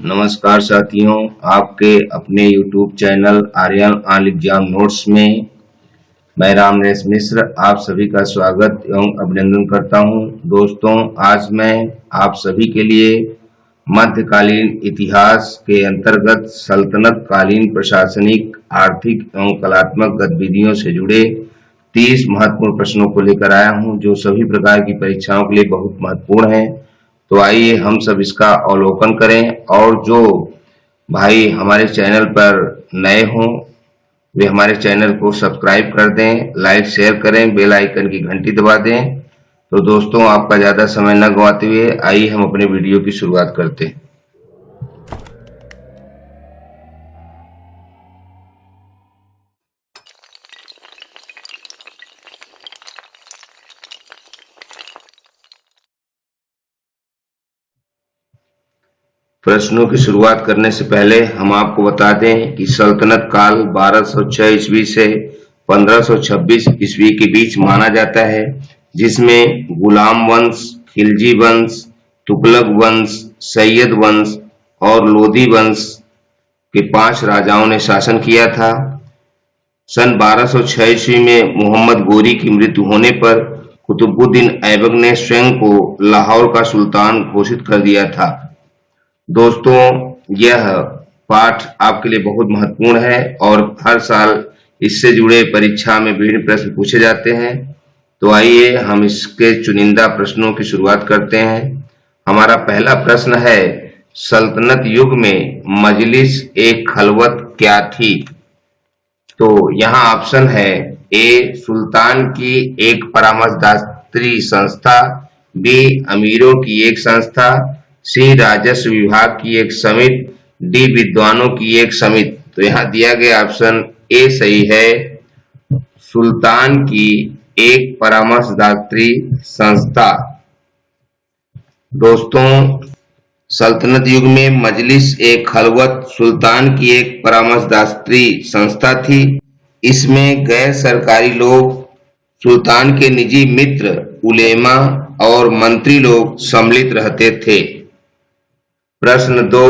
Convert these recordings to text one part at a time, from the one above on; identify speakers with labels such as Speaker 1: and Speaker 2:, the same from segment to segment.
Speaker 1: नमस्कार साथियों, आपके अपने YouTube channel Aryan all exam notes में मैं रामनेश मिश्र आप सभी का स्वागत एवं अभिनंदन करता हूं। दोस्तों, आज मैं आप सभी के लिए मध्यकालीन इतिहास के अंतर्गत सल्तनत कालीन प्रशासनिक, आर्थिक एवं कलात्मक गतिविधियों से जुड़े 30 महत्वपूर्ण प्रश्नों को लेकर आया हूं, जो सभी प्रकार की परीक्षाओं के लिए बहुत महत्वपूर्ण है। तो आइए हम सब इसका अवलोकन करें, और जो भाई हमारे चैनल पर नए हों वे हमारे चैनल को सब्सक्राइब कर दें, लाइक शेयर करें, बेल आइकन की घंटी दबा दें। तो दोस्तों, आपका ज़्यादा समय न गंवाते हुए आइए हम अपने वीडियो की शुरुआत करते हैं। प्रश्नों की शुरुआत करने से पहले हम आपको बता दें कि सल्तनत काल 1206 ईस्वी से 1526 ईस्वी के बीच माना जाता है, जिसमें गुलाम वंश, खिलजी वंश, तुगलक वंश, सैयद वंश और लोदी वंश के 5 राजाओं ने शासन किया था। सन 1206 ईस्वी में मोहम्मद गोरी की मृत्यु होने पर कुतुबुद्दीन ऐबक ने स्वयं को लाहौर का सुल्तान घोषित कर दिया था। दोस्तों, यह पाठ आपके लिए बहुत महत्वपूर्ण है और हर साल इससे जुड़े परीक्षा में विभिन्न प्रश्न पूछे जाते हैं। तो आइए हम इसके चुनिंदा प्रश्नों की शुरुआत करते हैं। हमारा पहला प्रश्न है, सल्तनत युग में मजलिस एक खलवत क्या थी? तो यहाँ ऑप्शन है, ए सुल्तान की एक परामर्शदात्री संस्था, बी अमीरों की एक संस्था, सी राजस्व विभाग की एक समिति, डी विद्वानों की एक समिति। तो यहाँ दिया गया ऑप्शन ए सही है, सुल्तान की एक परामर्शदात्री संस्था। दोस्तों, सल्तनत युग में मजलिस एक खलवत सुल्तान की एक परामर्शदात्री संस्था थी। इसमें गैर सरकारी लोग, सुल्तान के निजी मित्र, उलेमा और मंत्री लोग सम्मिलित रहते थे। प्रश्न 2,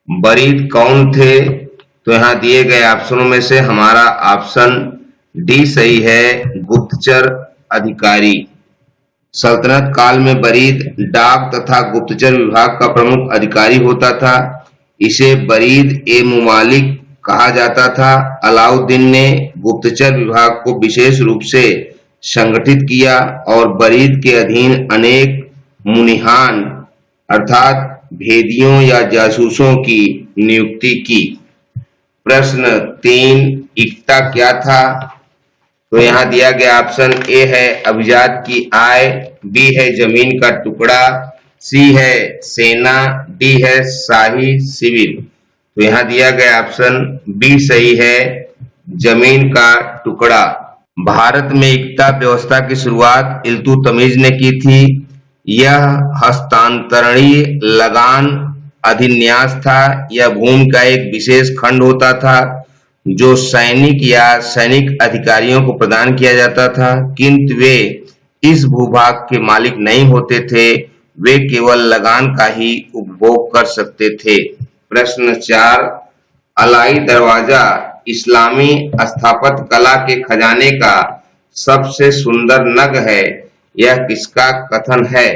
Speaker 1: बरीद कौन थे? तो यहाँ दिए गए ऑप्शनों में से हमारा ऑप्शन डी सही है, गुप्तचर अधिकारी। सल्तनत काल में बरीद डाक तथा गुप्तचर विभाग का प्रमुख अधिकारी होता था। इसे बरीद ए मुमालिक कहा जाता था। अलाउद्दीन ने गुप्तचर विभाग को विशेष रूप से संगठित किया और बरीद के अधीन अनेक मुनिहान अर्थात भेदियों या जासूसों की नियुक्ति की। प्रश्न 3, इक्ता क्या था? तो यहाँ दिया गया ऑप्शन ए है, अभिजात की आय, बी है जमीन का टुकड़ा, सी है सेना, डी है शाही सिविल। तो यहाँ दिया गया ऑप्शन बी सही है, जमीन का टुकड़ा। भारत में इक्ता व्यवस्था की शुरुआत इल्तुतमिश ने की थी। यह हस्तांतरणीय लगान अधिन्यास था। यह भूमि का एक विशेष खंड होता था जो सैनिक या सैनिक अधिकारियों को प्रदान किया जाता था, किंतु वे इस भूभाग के मालिक नहीं होते थे, वे केवल लगान का ही उपभोग कर सकते थे। प्रश्न 4, अलाई दरवाजा इस्लामी स्थापत्य कला के खजाने का सबसे सुंदर नग है, यह किसका कथन है?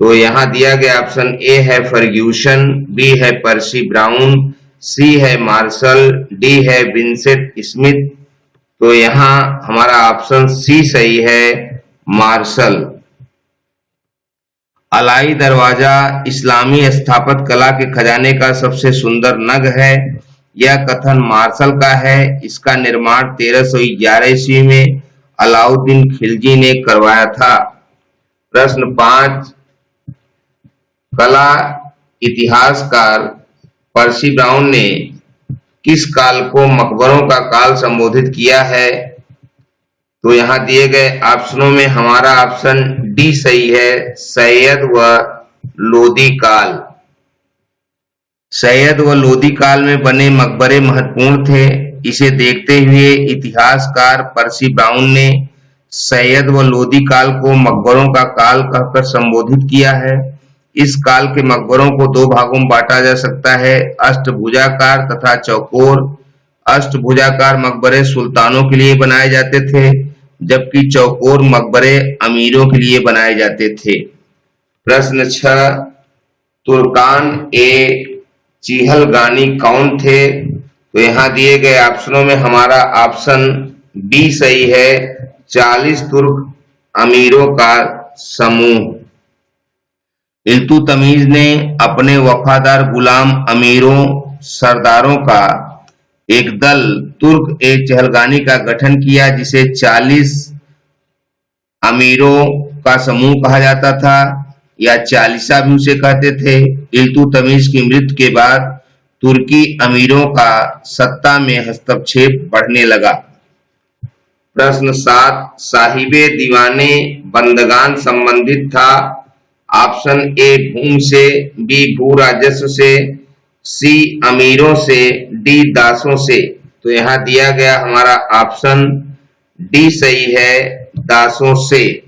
Speaker 1: तो यहाँ दिया गया ऑप्शन ए है फर्ग्यूसन, बी है पर्सी ब्राउन, सी है मार्शल, डी है विंसेंट स्मिथ। तो यहाँ हमारा ऑप्शन सी सही है, मार्शल। अलाई दरवाजा इस्लामी स्थापत्य कला के खजाने का सबसे सुंदर नग है, यह कथन मार्शल का है। इसका निर्माण 1311 ईस्वी में अलाउद्दीन खिलजी ने करवाया था। प्रश्न 5, कला इतिहासकार पर्सी ब्राउन ने किस काल को मकबरों का काल संबोधित किया है? तो यहाँ दिए गए ऑप्शनों में हमारा ऑप्शन डी सही है, सैयद व लोदी काल। सैयद व लोदी काल में बने मकबरे महत्वपूर्ण थे। इसे देखते हुए इतिहासकार पर्सी ब्राउन ने सैयद व लोदी काल को मकबरों का काल कहकर संबोधित किया है। इस काल के मकबरों को दो भागों में बांटा जा सकता है, अष्टभुजाकार तथा चौकोर। अष्टभुजाकार मकबरे सुल्तानों के लिए बनाए जाते थे, जबकि चौकोर मकबरे अमीरों के लिए बनाए जाते थे। प्रश्न 6, तुर्कान ए चिहलगानी कौन थे? तो यहाँ दिए गए ऑप्शनों में हमारा ऑप्शन बी सही है, 40 तुर्क अमीरों का समूह। इल्तुतमिश ने अपने वफादार गुलाम अमीरों सरदारों का एक दल तुर्क ए चहलगानी का गठन किया, जिसे 40 अमीरों का समूह कहा जाता था या चालीसा भी उसे कहते थे। इल्तुतमिश की मृत्यु के बाद तुर्की अमीरों का सत्ता में हस्तक्षेप बढ़ने लगा। प्रश्न 7, साहिबे दीवाने बंदगान संबंधित था। ऑप्शन ए भूमि से, बी भू राजस्व से, सी अमीरों से, डी दासों से। तो यहाँ दिया गया हमारा ऑप्शन डी सही है, दासों से।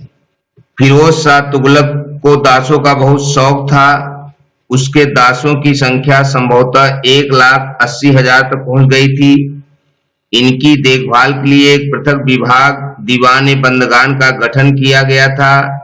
Speaker 1: फिरोज शाह तुगलक को दासों का बहुत शौक था। उसके दासों की संख्या संभवतः 1,80,000 तक पहुंच गई थी। इनकी देखभाल के लिए एक पृथक विभाग दीवाने बंदगान का गठन किया गया था।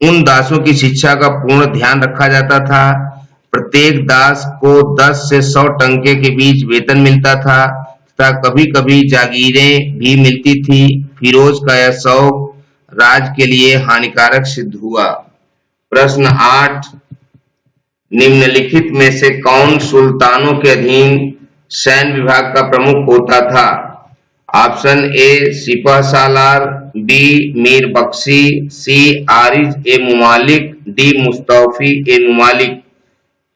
Speaker 1: उन दासों की शिक्षा का पूर्ण ध्यान रखा जाता था। प्रत्येक दास को 10 से 100 टंके के बीच वेतन मिलता था तथा कभी-कभी जागीरें भी मिलती थी। फिरोज का यह शौक राज के लिए हानिकारक सिद्ध हुआ। प्रश्न 8, निम्नलिखित में से कौन सुल्तानों के अधीन सैन्य विभाग का प्रमुख होता था? ऑप्शन ए सिपह सालार, बी मीर बख्शी, सी आरिज ए मुमालिक, डी मुस्तौफी ए मुमालिक।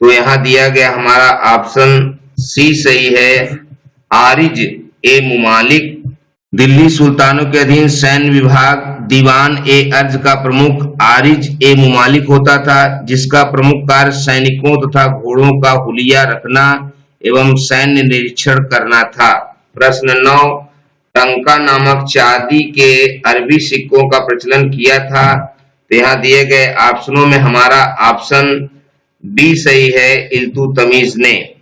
Speaker 1: तो यहाँ दिया गया हमारा ऑप्शन सी सही है, आरिज ए मुमालिक। दिल्ली सुल्तानों के अधीन सैन्य विभाग दीवान ए अर्ज का प्रमुख आरिज ए मुमालिक होता था, जिसका प्रमुख कार्य सैनिकों तथा घोड़ों का हुलिया रखना एवं सैन्य निरीक्षण करना था। प्रश्न 9, टंका नामक चांदी के अरबी सिक्कों का प्रचलन किया था। तो यहाँ दिए गए ऑप्शनों में हमारा ऑप्शन बी सही है, इल्तुतमिश ने।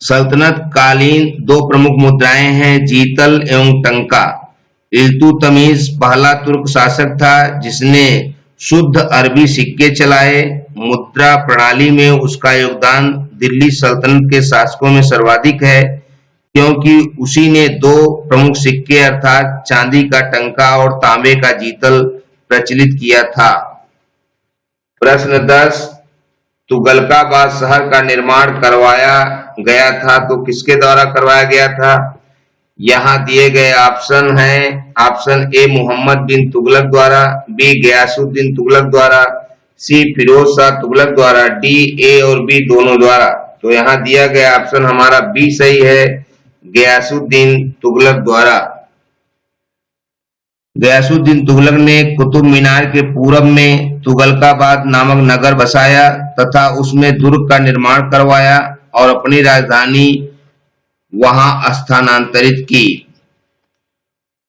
Speaker 1: सल्तनत कालीन दो प्रमुख मुद्राएं हैं, जीतल एवं टंका। इल्तुतमिश पहला तुर्क शासक था जिसने शुद्ध अरबी सिक्के चलाए। मुद्रा प्रणाली में उसका योगदान दिल्ली सल्तनत के शासकों में सर्वाधिक है, क्योंकि उसी ने दो प्रमुख सिक्के अर्थात चांदी का टंका और तांबे का जीतल प्रचलित किया था। प्रश्न 10, तुगलकाबाद शहर का निर्माण करवाया गया था, तो किसके द्वारा करवाया गया था? यहाँ दिए गए ऑप्शन हैं, ऑप्शन ए मोहम्मद बिन तुगलक द्वारा, बी गयासुद्दीन तुगलक द्वारा, सी फिरोज शाह तुगलक द्वारा, डी ए और बी दोनों द्वारा। तो यहाँ दिया गया ऑप्शन हमारा बी सही है, गयासुद्दीन तुगलक द्वारा। गयासुद्दीन तुगलक ने कुतुब मीनार के पूरब में तुगलकाबाद नामक नगर बसाया तथा उसमें दुर्ग का निर्माण करवाया और अपनी राजधानी वहां स्थानांतरित की।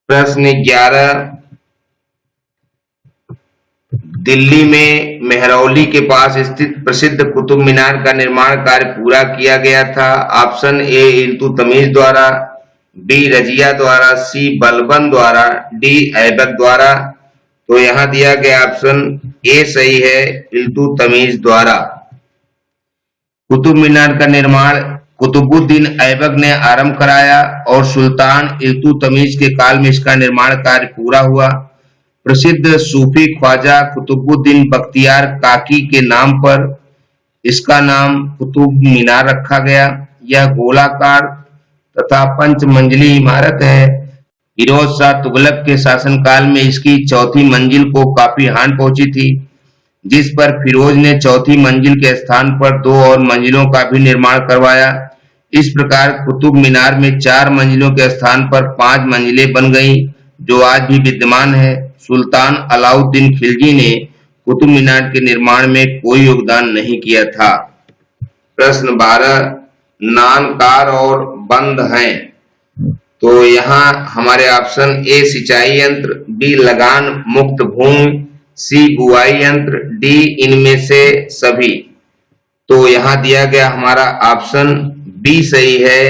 Speaker 1: प्रश्न 11, दिल्ली में मेहरौली के पास स्थित प्रसिद्ध कुतुब मीनार का निर्माण कार्य पूरा किया गया था। ऑप्शन ए इल्तुतमिश द्वारा, बी रजिया द्वारा, सी बलबन द्वारा, डी ऐबक द्वारा। तो यहाँ दिया गया ऑप्शन ए सही है, इल्तुतमिश द्वारा। कुतुब मीनार का निर्माण कुतुबुद्दीन ऐबक ने आरंभ कराया और सुल्तान इल्तुतमिश के काल में इसका निर्माण कार्य पूरा हुआ। प्रसिद्ध सूफी ख्वाजा कुतुबुद्दीन बख्तियार काकी के नाम पर इसका नाम कुतुब मीनार रखा गया। यह गोलाकार तथा 5 मंजिली इमारत है। फिरोज शाह तुगलक के शासनकाल में इसकी चौथी मंजिल को काफी हानि पहुंची थी, जिस पर फिरोज ने चौथी मंजिल के स्थान पर 2 और मंजिलों का भी निर्माण करवाया। इस प्रकार कुतुब मीनार में 4 मंजिलों के स्थान पर 5 मंजिलें बन गईं, जो आज भी विद्यमान है। सुल्तान अलाउद्दीन खिलजी ने कुतुब मीनार के निर्माण में कोई योगदान नहीं किया था। प्रश्न 12, नानकार और बंद हैं। तो यहाँ हमारे ऑप्शन ए सिंचाई यंत्र, बी लगान मुक्त भूमि, सी बुआई यंत्र, डी इनमें से सभी। तो यहाँ दिया गया हमारा ऑप्शन बी सही है,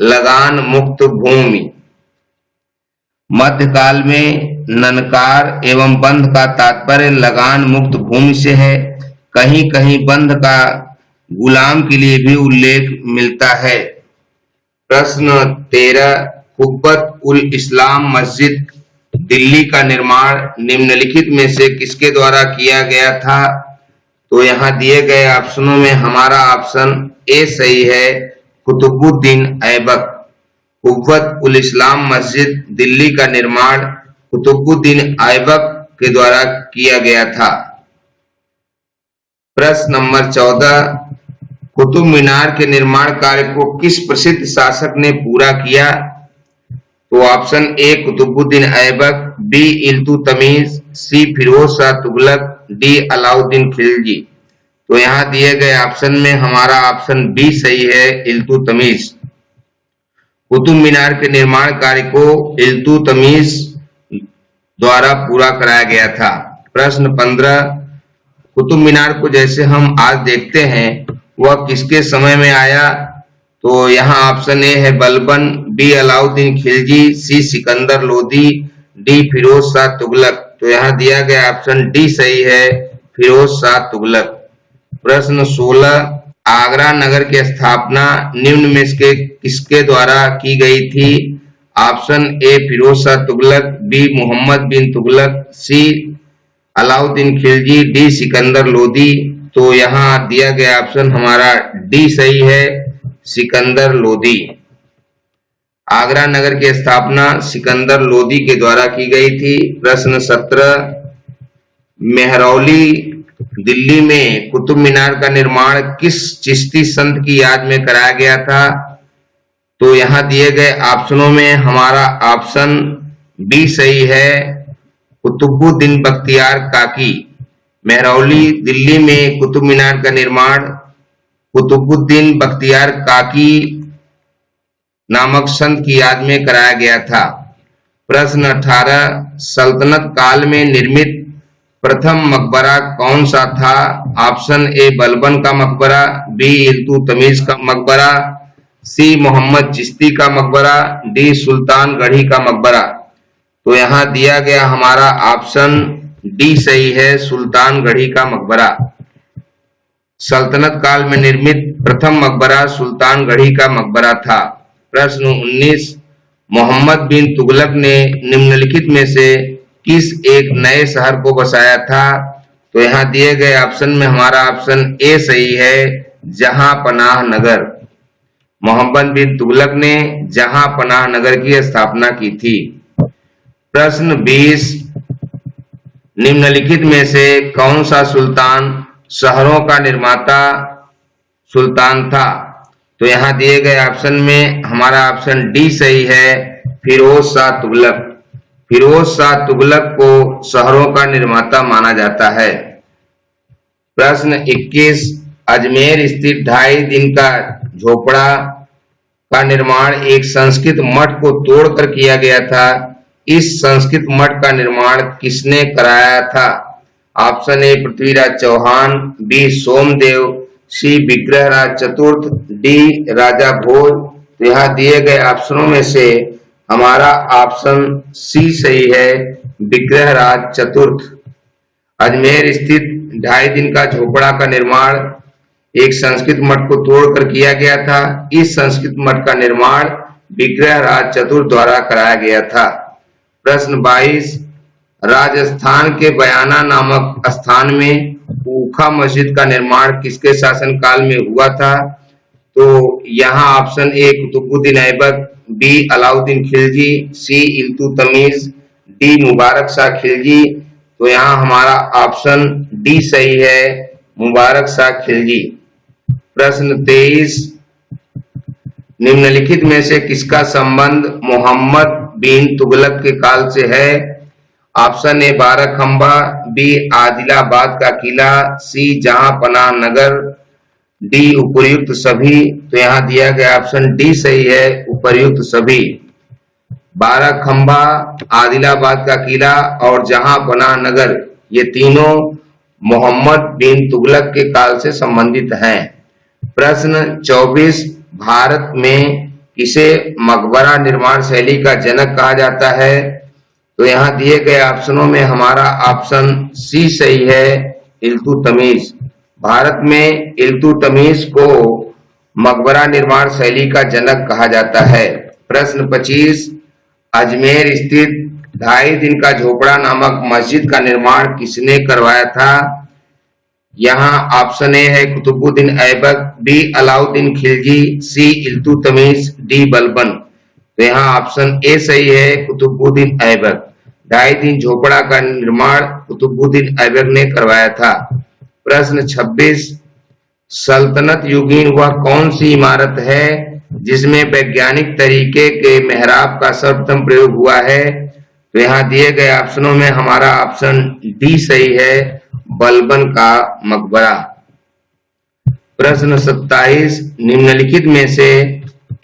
Speaker 1: लगान मुक्त भूमि। मध्यकाल में ननकार एवं बंध का तात्पर्य लगान मुक्त भूमि से है। कहीं कहीं बंध का गुलाम के लिए भी उल्लेख मिलता है। प्रश्न 13, कुब्बत उल इस्लाम मस्जिद दिल्ली का निर्माण निम्नलिखित में से किसके द्वारा किया गया था? तो यहाँ दिए गए ऑप्शनों में हमारा ऑप्शन ए सही है, कुतुबुद्दीन ऐबक। कुव्वत उल इस्लाम मस्जिद दिल्ली का निर्माण कुतुबुद्दीन ऐबक के द्वारा किया गया था। प्रश्न नंबर 14, कुतुब मीनार के निर्माण कार्य को किस प्रसिद्ध शासक ने पूरा किया? तो option A Qutubuddin Aibak, B Iltutmish, C Firoz Shah Tughlaq, D Alauddin Khilji. तो यहाँ दिए गए ऑप्शन में हमारा ऑप्शन बी सही है, इल्तुतमिश। कुतुब मीनार के निर्माण कार्य को इल्तुतमिश द्वारा पूरा कराया गया था। प्रश्न 15, कुतुब मीनार को जैसे हम आज देखते हैं वह किसके समय में आया? तो यहाँ ऑप्शन ए है बलबन, बी अलाउद्दीन खिलजी, सी सिकंदर लोदी, डी फिरोज शाह तुगलक। तो यहाँ दिया गया ऑप्शन डी सही है, फिरोज शाह तुगलक। प्रश्न 16, आगरा नगर की स्थापना निम्न में से किसके द्वारा की गई थी? Option A Firoz Shah Tughlaq, B Mohammad bin Tughlaq, C Alauddin Khilji, D Sikandar Lodi. तो यहाँ दिया गया ऑप्शन हमारा डी सही है, सिकंदर लोदी। आगरा नगर की स्थापना सिकंदर लोदी के द्वारा की गई थी। प्रश्न 17, मेहरौली दिल्ली में कुतुब मीनार का निर्माण किस चिश्ती संत की याद में कराया गया था? तो यहाँ दिए गए ऑप्शनों में हमारा ऑप्शन बी सही है, कुतुबुद्दीन बख्तियार काकी। मेहरौली दिल्ली में कुतुब मीनार का निर्माण कुतुबुद्दीन बख्तियार काकी नामक संत की याद में कराया गया था। प्रश्न 18, सल्तनत काल में निर्मित प्रथम मकबरा कौन सा था? ऑप्शन ए बलबन का मकबरा, बी इल्तुतमिश का मकबरा, सी मोहम्मद चिश्ती का मकबरा, डी सुल्तान गढ़ी का मकबरा। तो यहाँ दिया गया हमारा ऑप्शन डी सही है, सुल्तान गढ़ी का मकबरा। सल्तनत काल में निर्मित प्रथम मकबरा सुल्तान गढ़ी का मकबरा था। प्रश्न 19, मोहम्मद बिन तुगलक ने निम्नलिखित में से किस एक नए शहर को बसाया था? तो यहाँ दिए गए ऑप्शन में हमारा ऑप्शन ए सही है, जहां पनाह नगर। मोहम्मद बिन तुगलक ने जहां पनाह नगर की स्थापना की थी। प्रश्न 20, निम्नलिखित में से कौन सा सुल्तान शहरों का निर्माता सुल्तान था? तो यहाँ दिए गए ऑप्शन में हमारा ऑप्शन डी सही है, फिरोज शाह तुगलक। फिरोज शाह तुगलक को शहरों का निर्माता माना जाता है। प्रश्न 21, अजमेर स्थित 2.5 दिन का झोपड़ा का निर्माण एक संस्कृत मठ को तोड़कर किया गया था। इस संस्कृत मठ का निर्माण किसने कराया था? Option A Prithviraj Chauhan, B Somdev, C Vigrahraj चतुर्थ, डी राजा भोज। तो यहाँ दिए गए ऑप्शनों में से हमारा ऑप्शन सी सही है, विग्रहराज चतुर्थ। अजमेर स्थित 2.5 दिन का झोपड़ा का निर्माण एक संस्कृत मठ को तोड़कर किया गया था। इस संस्कृत मठ का निर्माण विग्रहराज चतुर्थ द्वारा कराया गया था। प्रश्न 22, राजस्थान के बयाना नामक स्थान में ऊखा मस्जिद का निर्माण किसके शासनकाल में हुआ था? तो यहाँ option A Qutubuddin Aibak, B Alauddin Khilji, C Iltutmish, D Mubarak Shah Khilji. तो यहाँ हमारा ऑप्शन डी सही है, मुबारक शाह खिलजी। प्रश्न 23, निम्नलिखित में से किसका संबंध मोहम्मद बिन तुगलक के काल से है? Option A Barakhamba, B Adilabad का किला, सी जहां पनाह नगर, डी उपर्युक्त सभी। तो यहाँ दिया गया ऑप्शन डी सही है, उपर्युक्त सभी। बाराखंबा, आदिलाबाद का किला और जहां पनाह नगर ये तीनों मोहम्मद बिन तुगलक के काल से संबंधित हैं। प्रश्न 24, भारत में किसे मकबरा निर्माण शैली का जनक कहा जाता है? तो यहाँ दिए गए ऑप्शनों में हमारा ऑप्शन सी सही है, इल्तुतमिश। भारत में इल्तुतमिश को मकबरा निर्माण शैली का जनक कहा जाता है। प्रश्न 25, अजमेर स्थित 2.5 दिन का झोपड़ा नामक मस्जिद का निर्माण किसने करवाया था? यहाँ ऑप्शन ए है Qutubuddin Aibak, B Alauddin Khilji, C Iltutmish, D Balban. तो यहाँ ऑप्शन ए सही है, कुतुबुद्दीन ऐबक। 2.5 दिन झोपड़ा का निर्माण कुतुबुद्दीन ऐबक ने करवाया था। प्रश्न 26, सल्तनत युगीन वह कौन सी इमारत है जिसमें वैज्ञानिक तरीके के मेहराब का सर्वप्रथम प्रयोग हुआ है? तो यहाँ दिए गए ऑप्शनों में हमारा ऑप्शन डी सही है, बलबन का मकबरा। प्रश्न 27, निम्नलिखित में से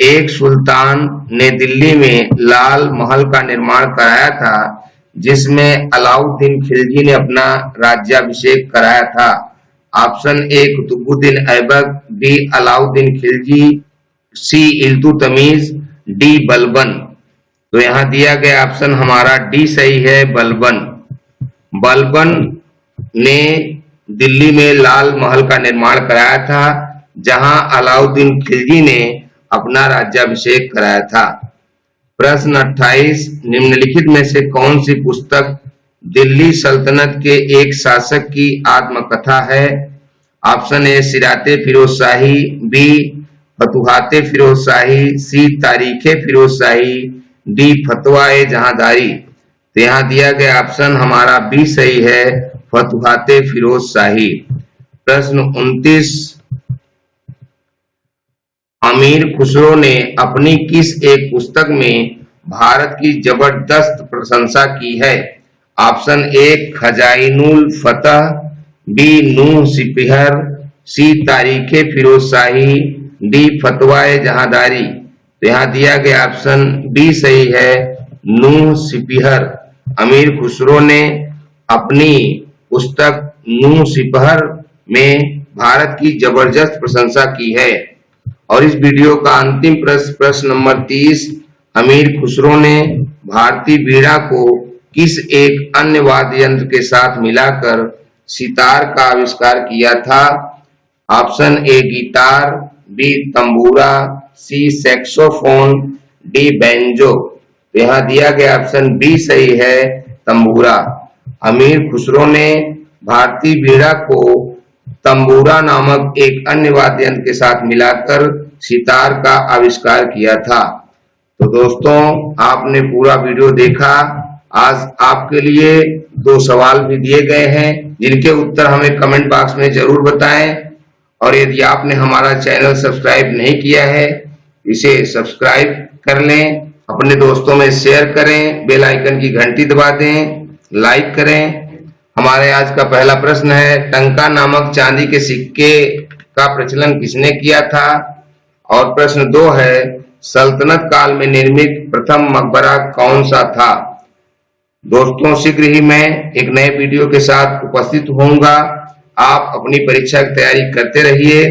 Speaker 1: एक सुल्तान ने दिल्ली में लाल महल का निर्माण कराया था जिसमें अलाउद्दीन खिलजी ने अपना राज्याभिषेक कराया था। Option A Qutubuddin Aibak, B Alauddin Khilji, C Iltutmish, D Balban. तो यहाँ दिया गया ऑप्शन हमारा डी सही है, बलबन। बलबन ने दिल्ली में लाल महल का निर्माण कराया था जहां अलाउद्दीन खिलजी ने अपना राज्याभिषेक कराया था। प्रश्न 28, निम्नलिखित में से कौन सी पुस्तक दिल्ली सल्तनत के एक शासक की आत्मकथा है? Option A Sirate Firoz Shahi, B Futuhate Firoz Shahi, C Tarikhe Firoz shahi, D फतवा ए जहांदारी। तो यहाँ दिया गया ऑप्शन हमारा बी सही है, फतुहाते फिरोज शाही। प्रश्न 29, अमीर खुसरो ने अपनी किस एक पुस्तक में भारत की जबरदस्त प्रशंसा की है? ऑप्शन ए खजाइनुल फतह, बी नूह सिपहर, सी तारीखे फिरोज शाही, डी फतवा ए जहांदारी। तो यहाँ दिया गया ऑप्शन बी सही है, नूह सिपहर। अमीर खुसरो ने अपनी पुस्तक नूह सिपहर में भारत की जबरदस्त प्रशंसा की है। और इस वीडियो का अंतिम प्रश्न नंबर 30, अमीर खुसरो ने भारतीय वीणा को किस एक अन्य वाद्य यंत्र के साथ मिलाकर सितार का आविष्कार किया था? Option A guitar, B tambura, C saxophone, D banjo. यहाँ दिया गया ऑप्शन बी सही है, तंबूरा। अमीर खुसरो ने भारतीय वीणा को तंबूरा नामक एक अन्य वाद्य यंत्र के साथ मिलाकर सितार का आविष्कार किया था। तो दोस्तों, आपने पूरा वीडियो देखा। आज आपके लिए 2 सवाल भी दिए गए हैं जिनके उत्तर हमें कमेंट बॉक्स में जरूर बताएं। और यदि आपने हमारा चैनल सब्सक्राइब नहीं किया है, इसे सब्सक्राइब कर लें, अपने दोस्तों में शेयर करें, बेल आइकन की घंटी दबा दें, लाइक करें। हमारे आज का पहला प्रश्न है, टंका नामक चांदी के सिक्के का प्रचलन किसने किया था? और प्रश्न 2 है, सल्तनत काल में निर्मित प्रथम मकबरा कौन सा था? दोस्तों, शीघ्र ही मैं एक नए वीडियो के साथ उपस्थित होऊंगा। आप अपनी परीक्षा की तैयारी करते रहिए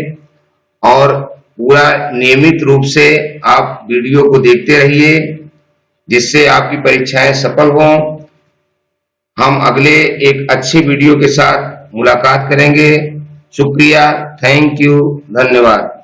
Speaker 1: और पूरा नियमित रूप से आप वीडियो को देखते रहिए जिससे आपकी परीक्षाएं सफल हों। हम अगले एक अच्छी वीडियो के साथ मुलाकात करेंगे। शुक्रिया, थैंक यू, धन्यवाद।